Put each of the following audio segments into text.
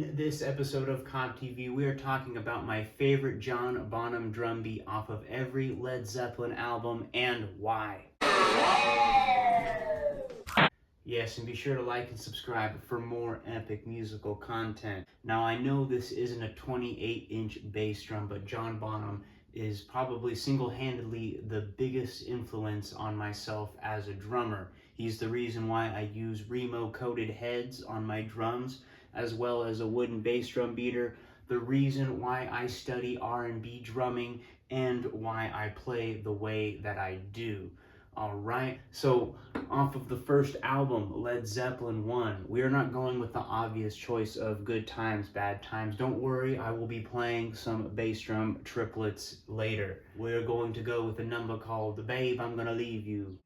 In this episode of CobbTV, we are talking about my favorite John Bonham drum beat off of every Led Zeppelin album and why. Yes, and be sure to like and subscribe for more epic musical content. Now, I know this isn't a 28-inch bass drum, but John Bonham is probably single-handedly the biggest influence on myself as a drummer. He's the reason why I use Remo-coated heads on my drums, as well as a wooden bass drum beater, the reason why I study R&B drumming, and why I play the way that I do. Alright, so off of the first album, Led Zeppelin I, we are not going with the obvious choice of good times, bad times. Don't worry, I will be playing some bass drum triplets later. We're going to go with a number called Babe, I'm Gonna Leave You.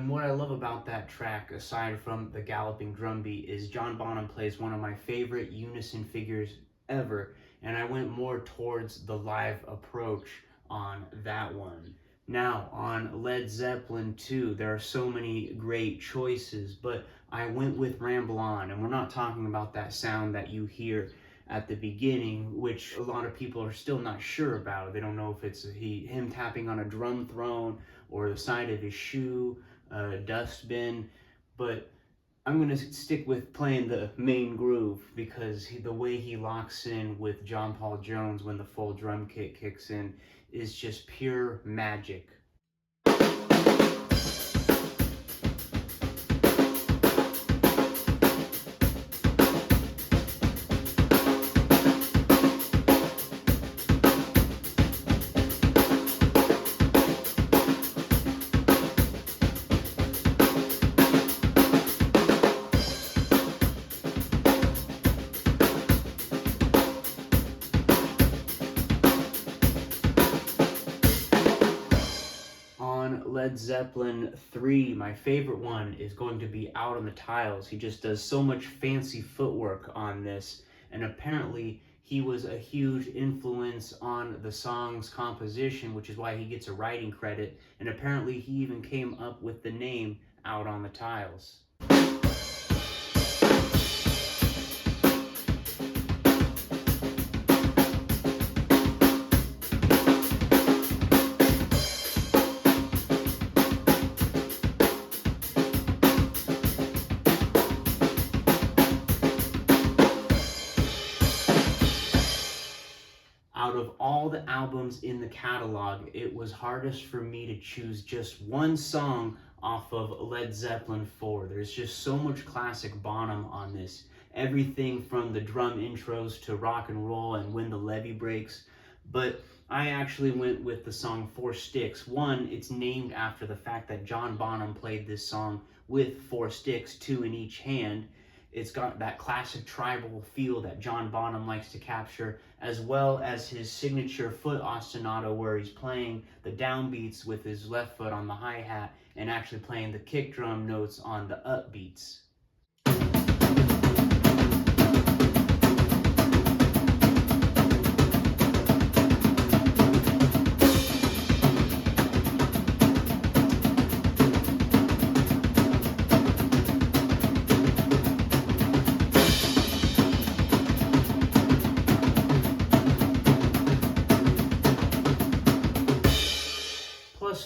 What I love about that track, aside from the galloping drum beat, is John Bonham plays one of my favorite unison figures ever, and I went more towards the live approach on that one. Now, on Led Zeppelin II, there are so many great choices, but I went with Ramble On, and we're not talking about that sound that you hear at the beginning, which a lot of people are still not sure about. They don't know if it's him tapping on a drum throne or the side of his shoe, dustbin, but I'm gonna stick with playing the main groove because the way he locks in with John Paul Jones when the full drum kit kicks in is just pure magic. Led Zeppelin III, my favorite one, is going to be Out on the Tiles. He just does so much fancy footwork on this, and apparently he was a huge influence on the song's composition, which is why he gets a writing credit, and apparently he even came up with the name Out on the Tiles. Out of all the albums in the catalog, it was hardest for me to choose just one song off of Led Zeppelin IV. There's just so much classic Bonham on this. Everything from the drum intros to rock and roll and When the Levee Breaks. But I actually went with the song Four Sticks. One, it's named after the fact that John Bonham played this song with four sticks, two in each hand. It's got that classic tribal feel that John Bonham likes to capture, as well as his signature foot ostinato where he's playing the downbeats with his left foot on the hi-hat and actually playing the kick drum notes on the upbeats.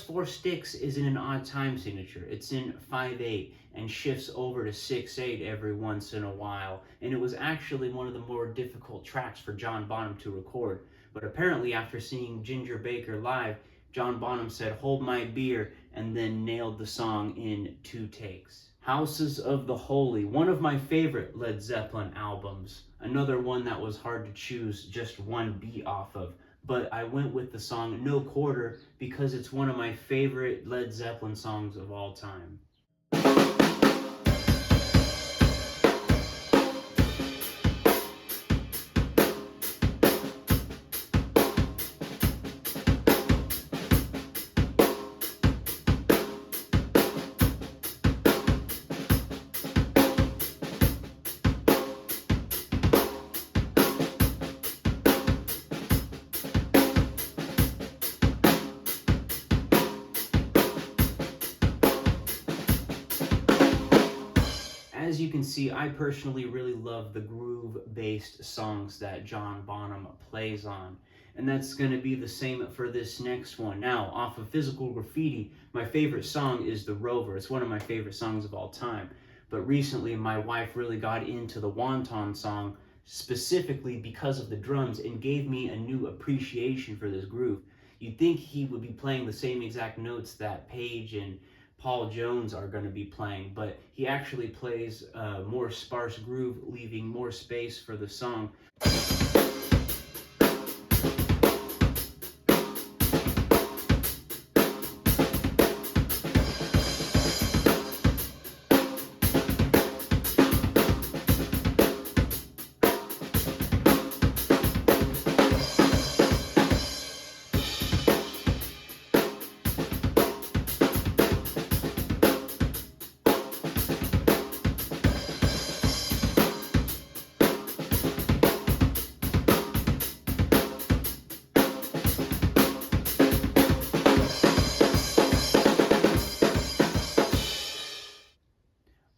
Four Sticks is in an odd time signature. It's in 5/8 and shifts over to 6/8 every once in a while. And it was actually one of the more difficult tracks for John Bonham to record. But apparently after seeing Ginger Baker live, John Bonham said, "Hold my beer," and then nailed the song in 2 takes. Houses of the Holy, one of my favorite Led Zeppelin albums. Another one that was hard to choose just one beat off of. but I went with the song No Quarter because it's one of my favorite Led Zeppelin songs of all time. As you can see, I personally really love the groove-based songs that John Bonham plays on. And that's going to be the same for this next one. Now, off of Physical Graffiti, my favorite song is The Rover. It's one of my favorite songs of all time. But recently, my wife really got into the Wonton song, specifically because of the drums, and gave me a new appreciation for this groove. You'd think he would be playing the same exact notes that Page and Paul Jones are going to be playing, but he actually plays a more sparse groove, leaving more space for the song.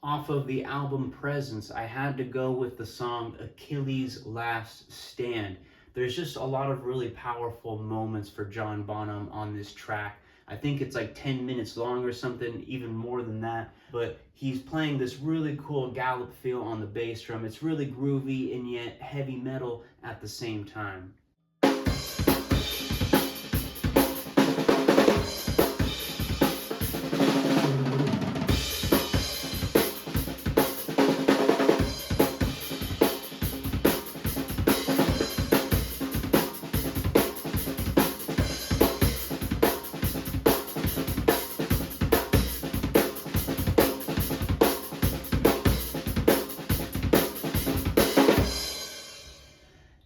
Off of the album Presence, I had to go with the song Achilles' Last Stand. There's just a lot of really powerful moments for John Bonham on this track. I think it's like 10 minutes long or something, even more than that. But he's playing this really cool gallop feel on the bass drum. It's really groovy and yet heavy metal at the same time.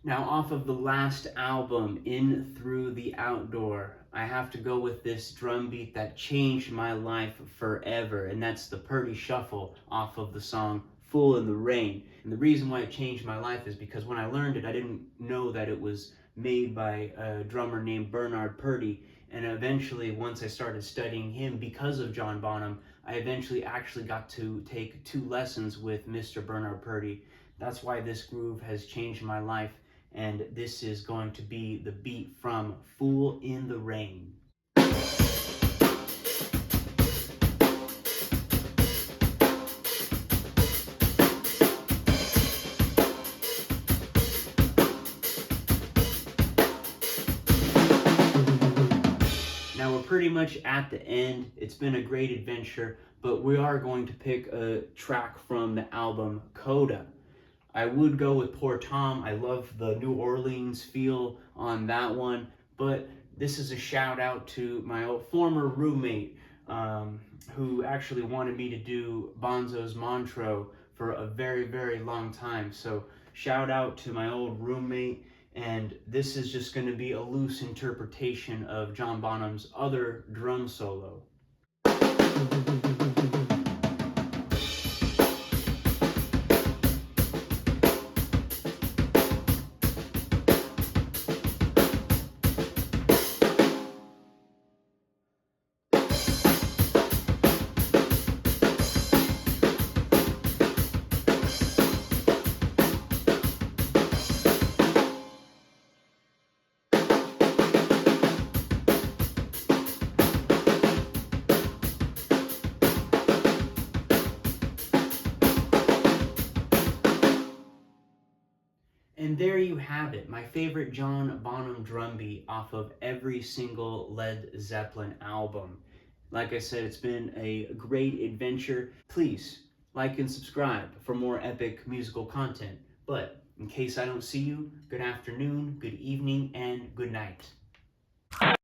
Now, off of the last album, In Through the Outdoor, I have to go with this drum beat that changed my life forever, and that's the Purdy Shuffle off of the song Fool in the Rain. And the reason why it changed my life is because when I learned it, I didn't know that it was made by a drummer named Bernard Purdy, and eventually, once I started studying him because of John Bonham, I eventually actually got to take 2 lessons with Mr. Bernard Purdy. That's why this groove has changed my life. And this is going to be the beat from Fool in the Rain. Now we're pretty much at the end. It's been a great adventure, but we are going to pick a track from the album Coda. I would go with Poor Tom. I love the New Orleans feel on that one, but this is a shout out to my old former roommate who actually wanted me to do Bonzo's Montreux for a very, very long time. So shout out to my old roommate, and this is just going to be a loose interpretation of John Bonham's other drum solo. And there you have it, my favorite John Bonham drum beat off of every single Led Zeppelin album. Like I said, it's been a great adventure. Please like and subscribe for more epic musical content. But In case I don't see you, good afternoon, good evening, and good night.